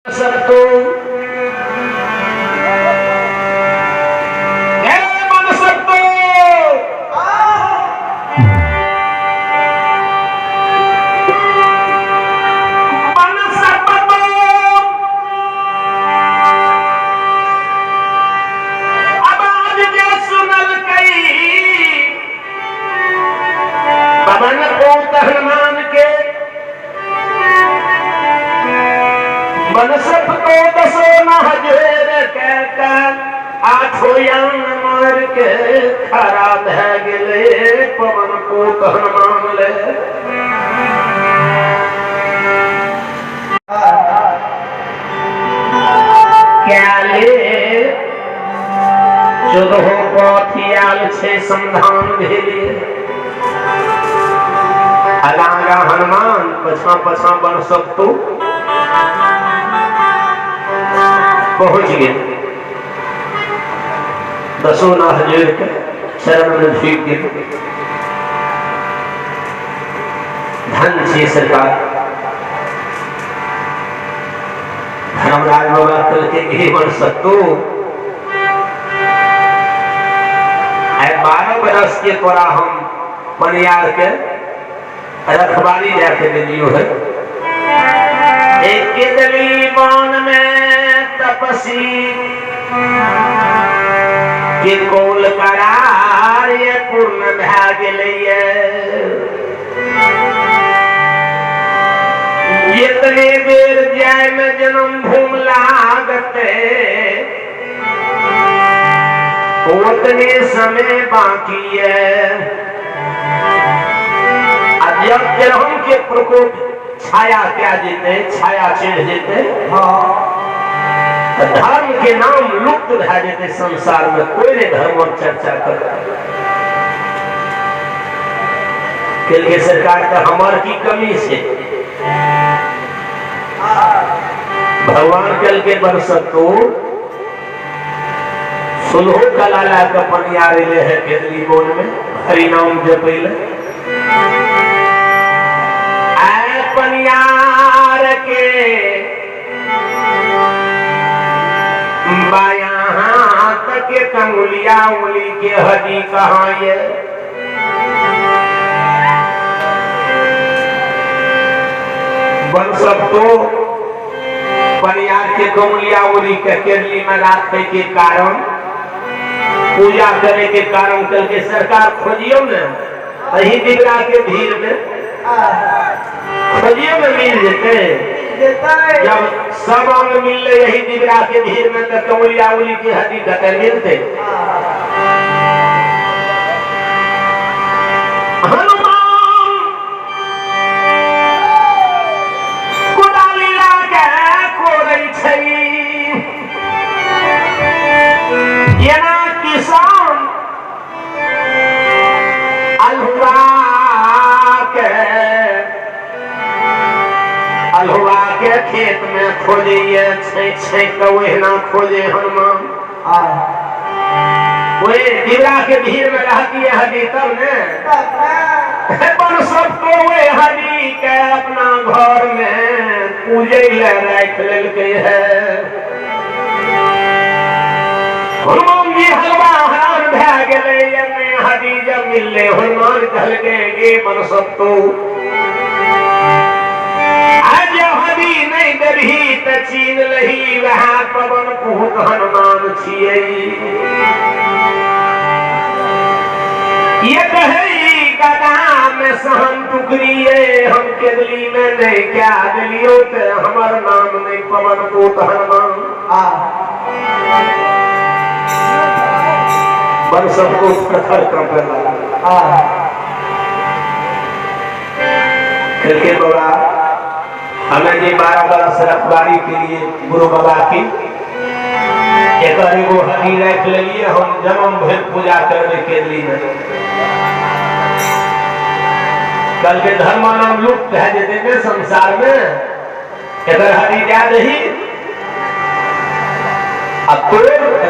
सब तो मन सब तो मन सब तो अब आज जे सुनल कई पवन को तहमान के मन सब को दसो न हजेर कहता आठो यान मार के खरा भै गेले पवन को कहन मान ले क्या ले चौदह पथियाल छे संधान भेले अलागा हनुमान पछा पछा बन सब तो पहुंच गए दसों ना हजूर के शरण में झुक गए। धन से सरकार धर्मराज बाबा कल के घेवन सत्तू 12 बरस के तोरा हम पनियार के रखवाली जाके दिलियो है एक दली बान में तपसी के कोल करार ये पूर्ण भै गेलैये इतने बेर जाय में जन्म भूम लागते उतने समय बाकी है जब जन्म के प्रकोप छाया क्या जीते छाया चढ़ जेते धर्म के नाम लुप्त भै जेते संसार में कोई नहीं धर्म चर्चा कर के सरकार का हमार की कमी से भगवान कल के बरसत तो सुलहो कलाला का पनियारे ले है केतली बोन में हरि नाम जपैले पनियार के बायां हाथ के कंगुलिया उंगली के हड्डी कहाँ ये बन सब तो पनियार के कंगुलिया उंगली के केरली में रखे के कारण पूजा करे के कारण कल के सरकार खोजियो न अही दिगरा के भीड़ में खोजियो में मिल जेते जब सब अंग मिल यही दिगरा के भीड़ में तो कंगुलिया उंगली की हड्डी कते मिलते हनुमान कुदाली लागे कोरै छै येना किसान अलहुआ के खेत में खोजे ना खोजे हनुमान वो दिगरा के भीड़ में रहती है हड्डी तब ने बन सब तो वे हड्डी के अपना घर में पूजे ले रख लेलके है हनुमान जी हलवा हरान भै गेले हड्डी जब मिलले हनुमान कहलके गे बन सब तो नहीं दरही त चीन लही वह पवन पूत हनुमान छियै ये कहे गदा में सहन टुकरिए हम केदली में नहीं क्या दिलियो ते हमर नाम नहीं पवन पूत हनुमान बन सबको प्रखर कर लगा करके बाबा हमें जी 12 बरस रखवारी के लिए गुरु बाबा की एक हड्डी रख लिए हम जन्म भर पूजा करने के लिए कल के धर्म नाम लुप्त है जितने संसार में एक हड्डी जा रही अब तो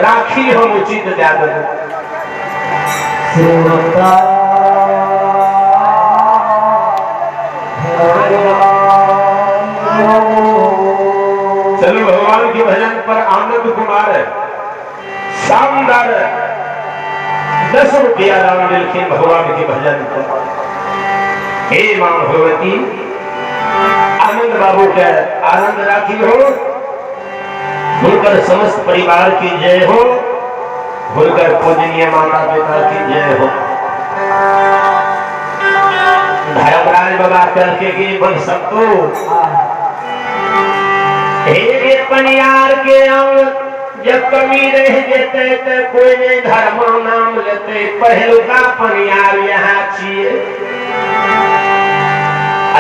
राखी हम उचित ज्यादा चलो भगवान के भजन पर आनंद कुमार शानदार 10 रुपया दान मिलके भगवान के भजन पर। हे मां भगवती आनंद बाबू के आनंद राखी हो, उनकर समस्त परिवार की जय हो, उनकर पूजनीय माता पिता की जय हो। धर्मराज बाबा करके की बन सकतो हे पनियार के अंग जब कमी रह जेते तो कोई ने धर्म नाम लेते पहलुका पनियार यहाँ छिए।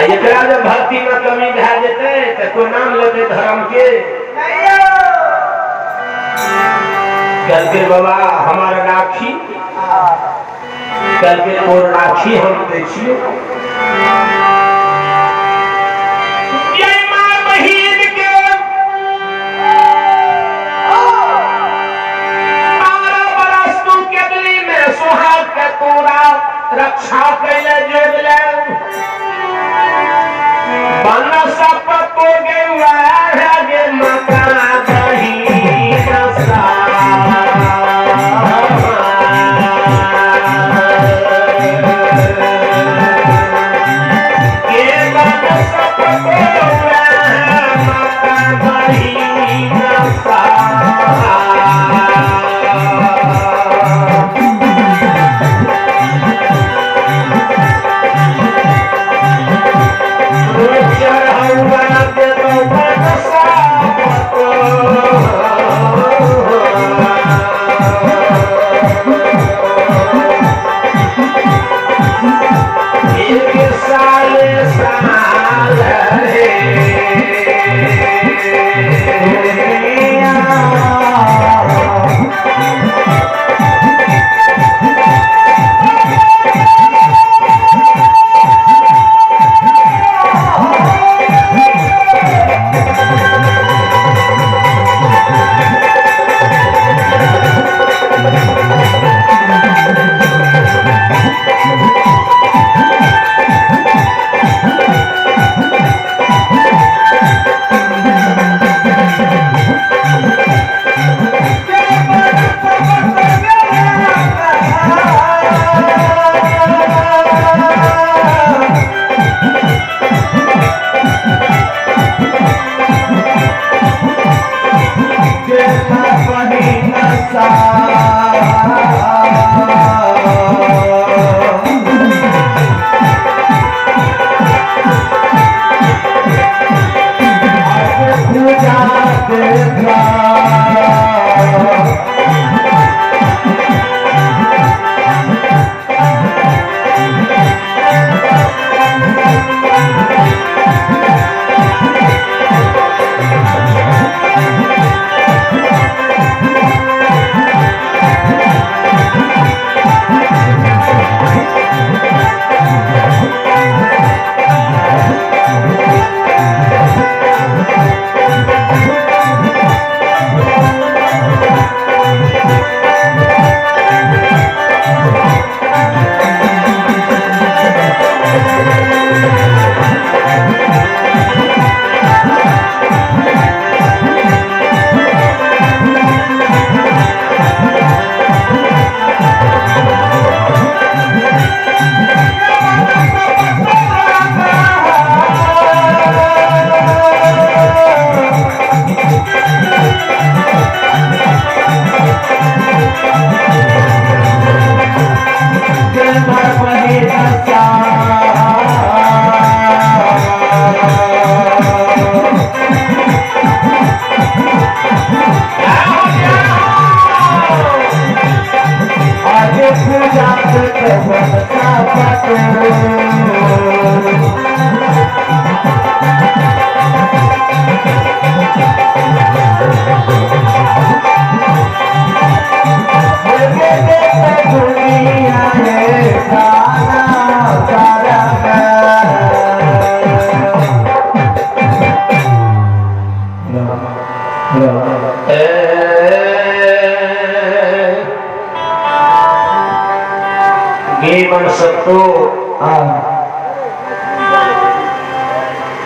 एकरा जब भक्ति में कमी भै जेते तो कोई नाम लेते धर्म के। कल के बाबा हमारा राखी, कल के और राखी हम देखिए रक्षा कैले जोड़ले बन सब तो गेवा गे माता दही रसा के बन सब तो माता दही रसा बन सकतो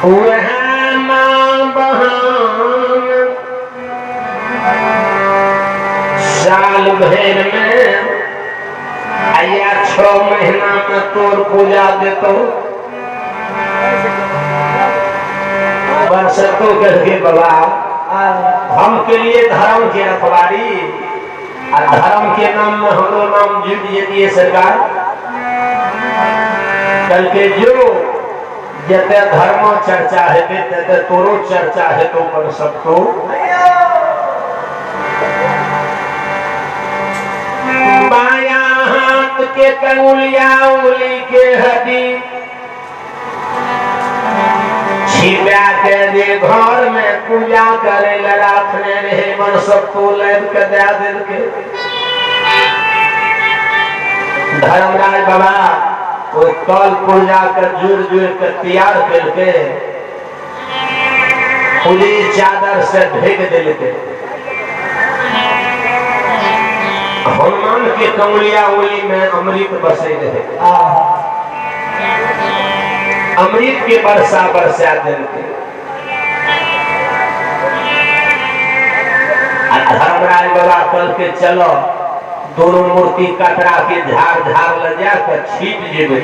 वह मां बहन साल भर में या 6 महीना में तोर पूजा देतो बरसतो करके बाबा हम के लिए धर्म के रखवारी और धर्म के नाम में हम लोग नाम जुट जाती सरकार कल के जो जते धर्म चर्चा है तते तोरो चर्चा है तो कर सकतो बाया हाथ के कंगुलिया उंगली के हड्डी छिपा के दे घर में पूजा करे रखने रहे मन सब तो लेब के दे दिल के धर्मराज बाबा वो कल पूजा कर जुड़ कर तैयार करके पूरी चादर से ढक दिल के हनुमान के कंगलिया उंगली में अमृत बसे रहे अमृत के बरसा दिल के धर्मराज बाबा कल के चलो दोनों मूर्ति कतरा के झाड़ ले जाकर छीट जेबे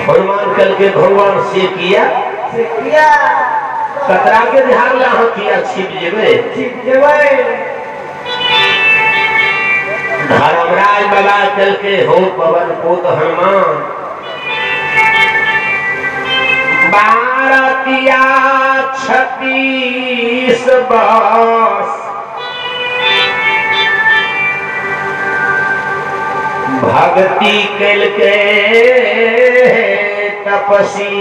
हनुमान कल के भगवान से किया कतरा के झाड़ ला किया छीट जेबे धर्मराज बाबा कल के हो पवन पुत हनुमान 12 36 वर्ष भक्ति कल के तपसी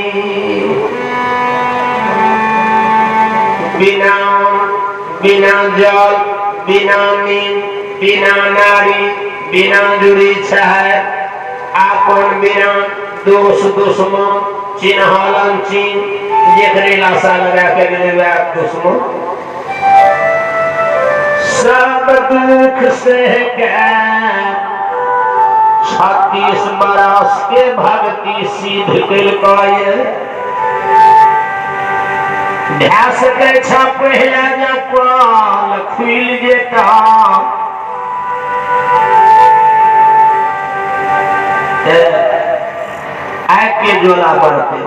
बिना जल बिना नींद बिना नारी बिना जुड़ी छाय आपन बिना दोष दुश्मन चिन्हलन चिन्ह जेकरे लाशा लगा के गए दुश्मन सब दुख से 36 बरस के भक्ति सिद्ध कल ध्यास के पहला जपाल खुल जेता आग के जोला बढ़ते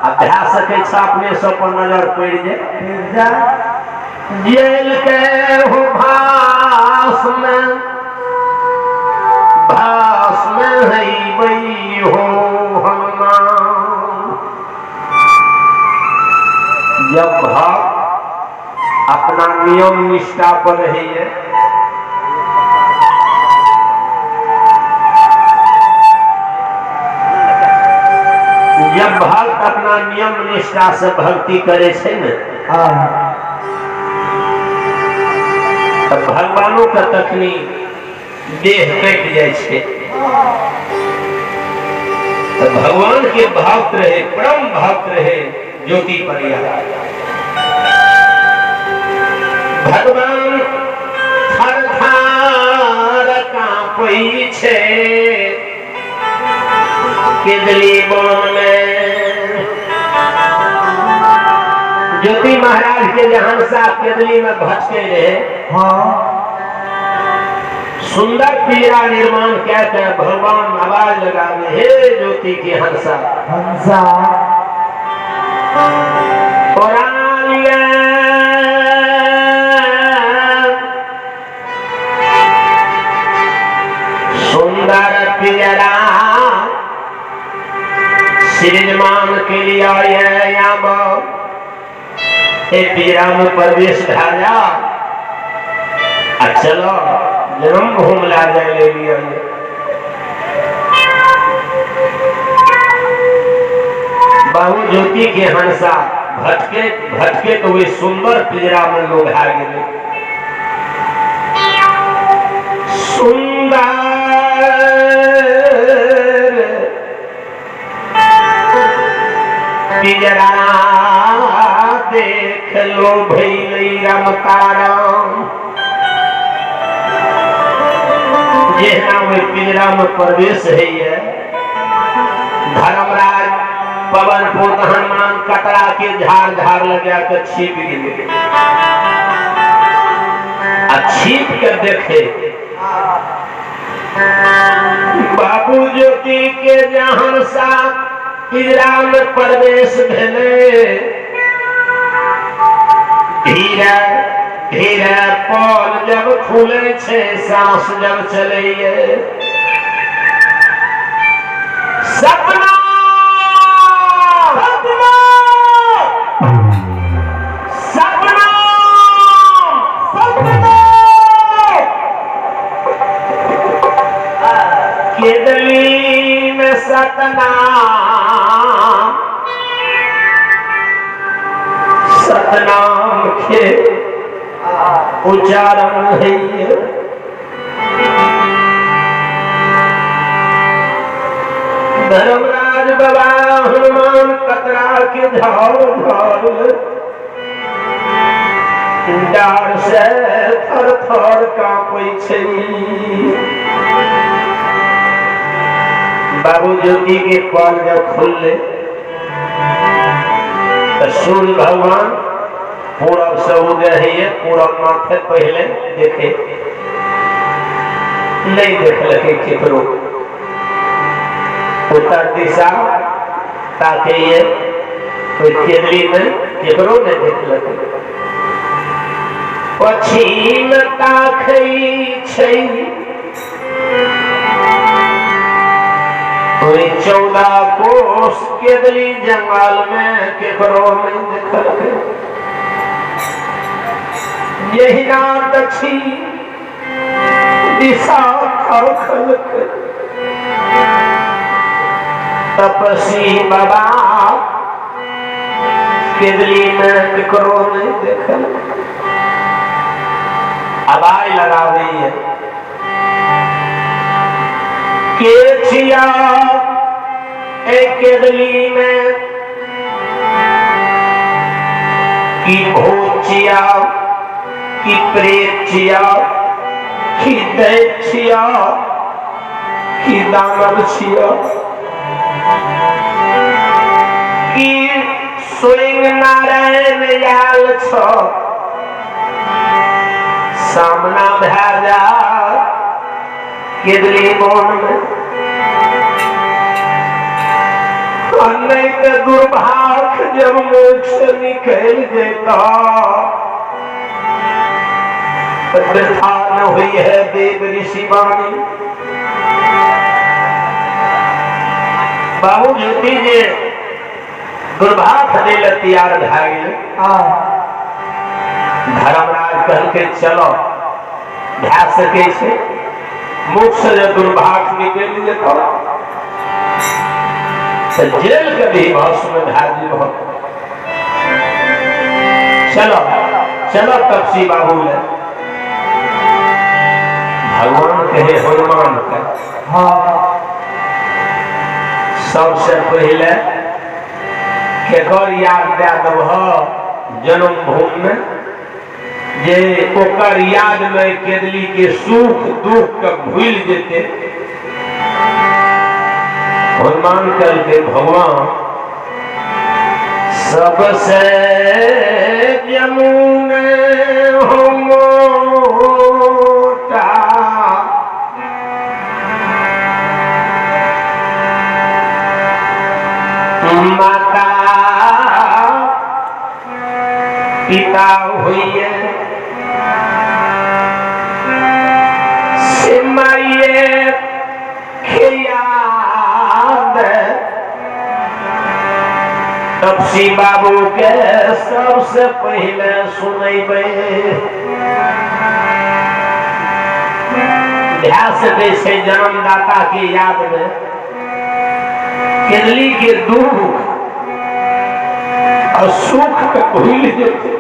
अभ्यास के अपने सब पर नजर पड़ जाए जेल के हो भास में है बई हो हनुमान जब भक्त अपना नियम निष्ठा पर रही है जब भक्त अपना नियम निष्ठा से भक्ति करे छे न तब भगवानों का तकनी देह कट जाए छे तो भगवान के भक्त रहे परम भक्त रहे ज्योति परिया भगवान थर थर कांपै छे केदली वन में ज्योति महाराज के जहां सा केदली में भटके रहे सुंदर पीड़ा निर्माण कहते हैं भगवान आवाज लगावे हे ज्योति की हंसा हंसा सुंदर पिजरा श्रीमान के लिए पिजरा में प्रवेश ढाया चलो जन्म भूम ला जाए ले लिया बाबू ज्योति के हंसा भटके तो वे सुंदर पिजरा में लोग आ गए सुंदर पिजरा देख लो भैली रमताराम जेना में पिंजरा में प्रवेश है धर्मराज पवन पुत हनुमान कतरा के झाड़ लगा कर छिप गए छिप के देखे बाबू ज्योति के जहन सा पिंजरा में प्रवेश भेले धीरे धीरे पल जब खुले छे सांस जब चले सपना सपना सपना केदली में सतनाम के उच्चारण है धर्मराज बाबा हनुमान कतरा के झाड़ डार से थर थर कांपै छै बाबू ज्योति के पल जब खुलले तो सूर्य भगवान पूरब से उदय है पूरब माथे पहले देखे नहीं देखलके केकरो उत्तर दिशा ताके ये कोई केदली में केकरो नहीं देखलके पश्चिम ताकै छै कोई 14 कोस केदली जंगल में केकरो नहीं देखलके यही ना दक्षिण दिशा खलके तपसी बाबा केदली में केकरो नहीं देखल आवाज लगावे के छिया एक केदली में की भूचिया की प्रेचिया की दैत्या की दानव छिया की स्वयं नारायण आयल छ सामना भए जा केदली मोन में नहीं तो दुर्भाग्य जब मुख से निकल जेता वृथा न हुई है देव ऋषि वाणी बाबू ज्योति जी दुर्भाग्य दिल तैयार भए गेल धर्मराज कहल के चलो भए सके छे मुख से जब दुर्भाग्य निकल जेता जेल के भी भस्म में धाजी बहुत चलो चलो तपसी बाबू ले भगवान कहे हनुमान का सबसे पहले केकर याद दे दब जन्म भूमि में जे ओकर याद में केदली के सुख दुख के भूल जेते हनुमान कल के भगवान सबसे जमुन हो मोटा माता पिता हुई सिमाइए तपसी बाबू के सबसे पहले सुनैबे ध्यास दे से जन्मदाता की याद में केदली के दुख और सुख के भूल जेते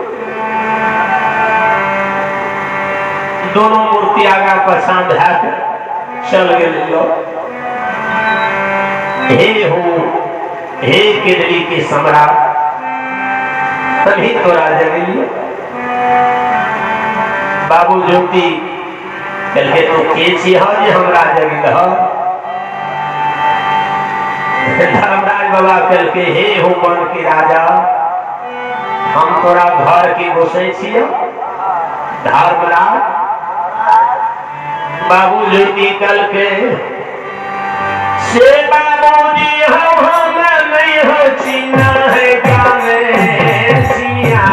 दोनों मूर्ति आगा पछान है चल गए हे हो हे केदली के सम्राट तभी तो राजा मिलिए बाबू ज्योति कल के तो के छी जे हम राजा मिल धर्मराज बाबा कल के हे हो मन के राजा हम तोरा घर के गोसाई छियो धर्मराज बाबूजी निकल के से बाबूजी हम नहीं हो चीना है जाने सिया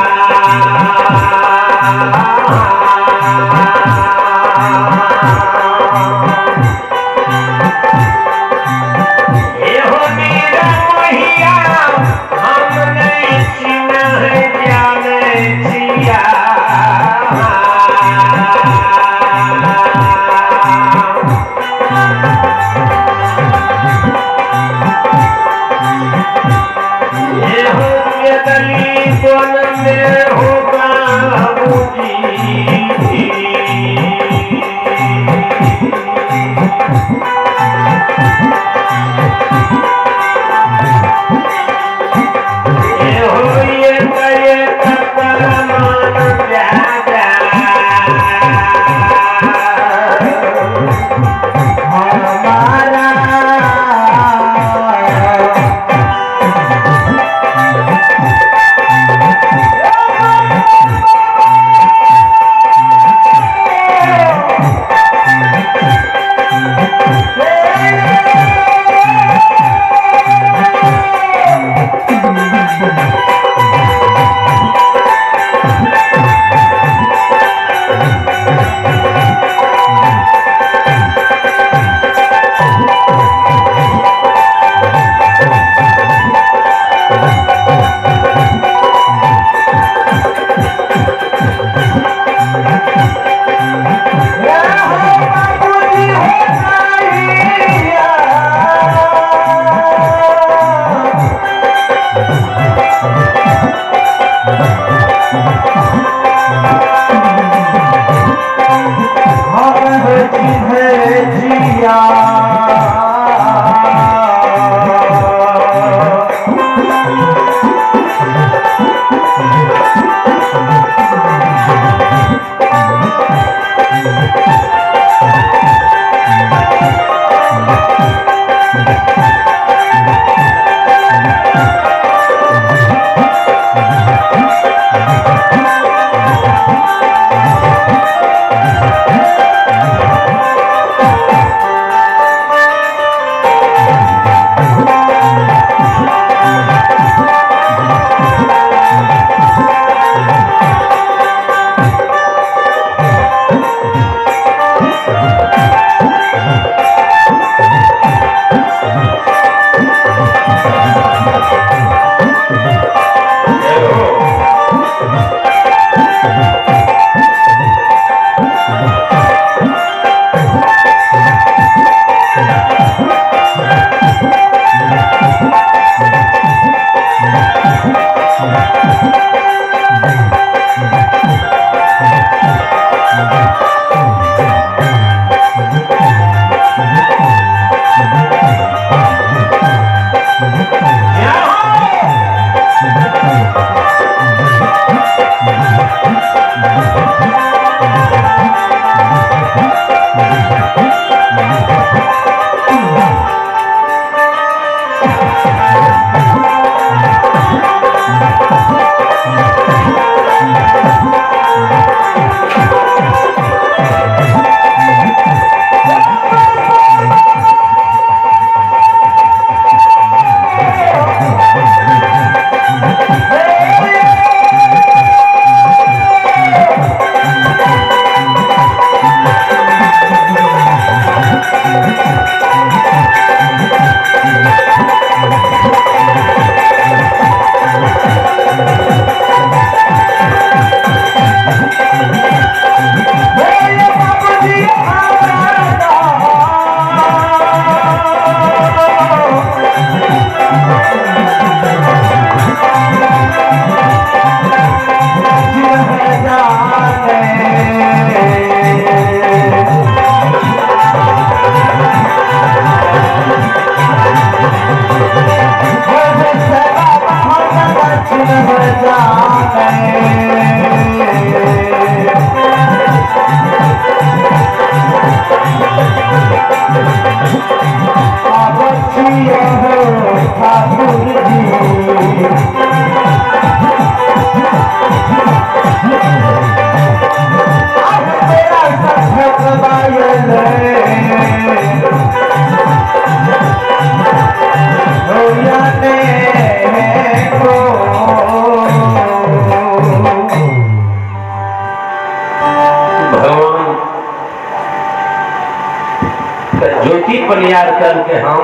तैयार करके हम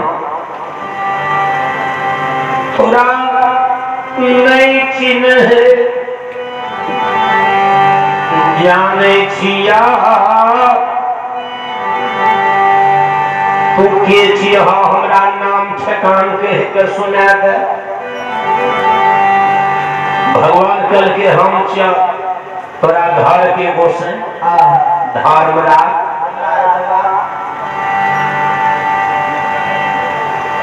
थोड़ा नहीं चिन्ह जाने छिया तू के छिया हमरा नाम ठेकान कह के सुना दे। भगवान कल के हम छिया तोरा घर के गोसे धर्मराज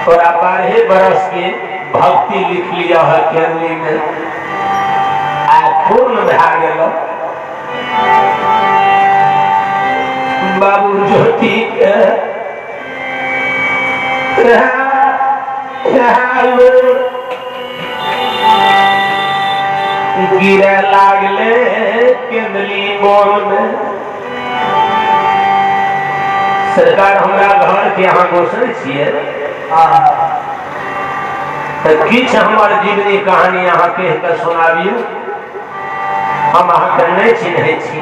तोरा 12 बरस के भक्ति लिख लिया है केरली में आ पूर्ण भा गेलो। बाबू ज्योति के गिरे लागले केंद्री बोल में। सरकार हमरा घर के यहाँ घोषण छिए किछ हमर जीवनी कहानी अहाँ कह के सुनाबियो। हम अहाँ के नहीं चिन्है छी।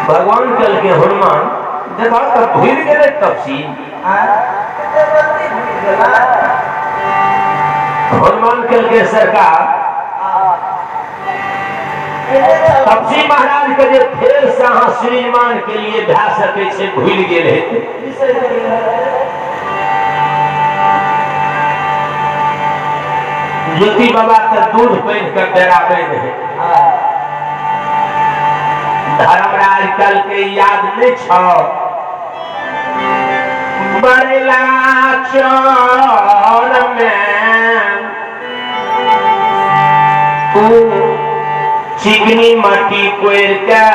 भगवान कल के हनुमान देखा तब भूल गए तपसी हनुमान कल के सरकार तपसी महाराज के जे फेर से अहाँ श्रीमान के लिए भा सके छे भूल गेल हेतै। ज्योति बाबा के दूध पैन कर डरावे नहीं। धर्मराज कल के याद नहीं छो बड़ला चौर में तू चिकनी मट्टी कोर के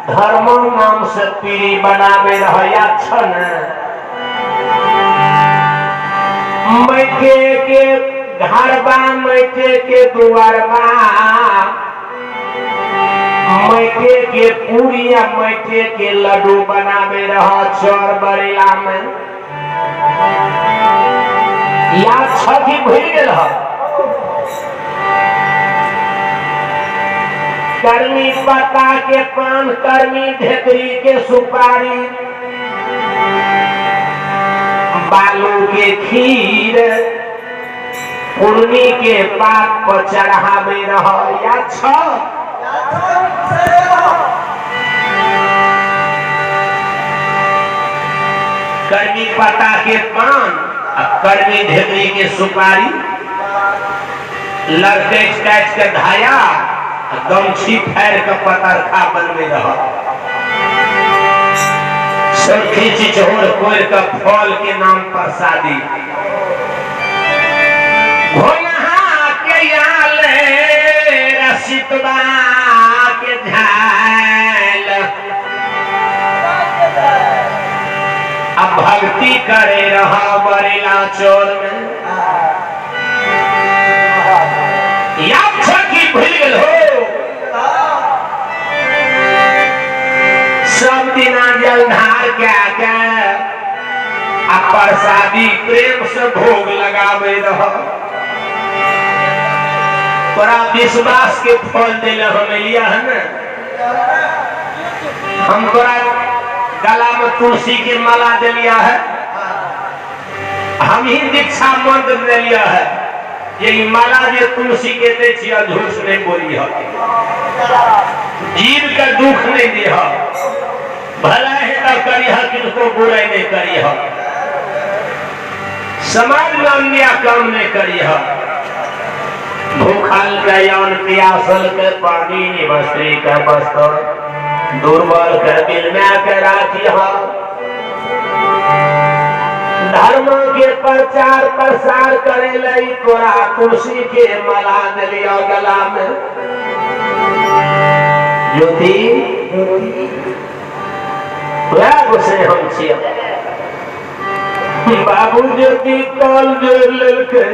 धर्म नाम से पीढ़ी बनावे रहा छन मैके के घरबा मैके के दुआरबा मैके के पूरी या मैके के लड्डू बनावे रहा चौर बरेला में। याद छठी भूल गेल ह। कर्मी पत्ता के पान कर्मी ढेकरी के सुपारी बालू के खीर पूर्णी के पात पर चढ़ावे रह या छ। कर्मी पत्ता के पान कर्मी ढेकरी के सुपारी लड़के काट के धाया गमछी फाड़ के पतरखा बनवे रह। सखी चिचोर कोर का फल के नाम पर शादी रसितबा के झाल अब भक्ति करे रहा बरेला चोर में। याद छकी भूल गेल हो सब दिना जलधार के आ प्रसादी प्रेम से भोग लगावे रहा। तोरा विश्वास के फल दिल हमें लिया है ना। हम तोरा गला में तुलसी के माला दे लिया है। हम ही दीक्षा मंत्र दे लिया है। ये माला जो तुलसी के दे छिया झूठ नहीं बोली है। जीव का दुख नहीं दे है। भला है तो करी है किनको बुराई नहीं करी है। समाज में अन्याय काम नहीं करी है। भूखल के यौन प्यासल के पानी निवस्त्री के वस्त्र दुर्बल के दिल में के राखी हो। धर्म के प्रचार प्रसार करे लई तोरा तुलसी के माला दिलिया गला में। ज्योति से हम छिया बाबू ज्योति तौल जोड़ लेके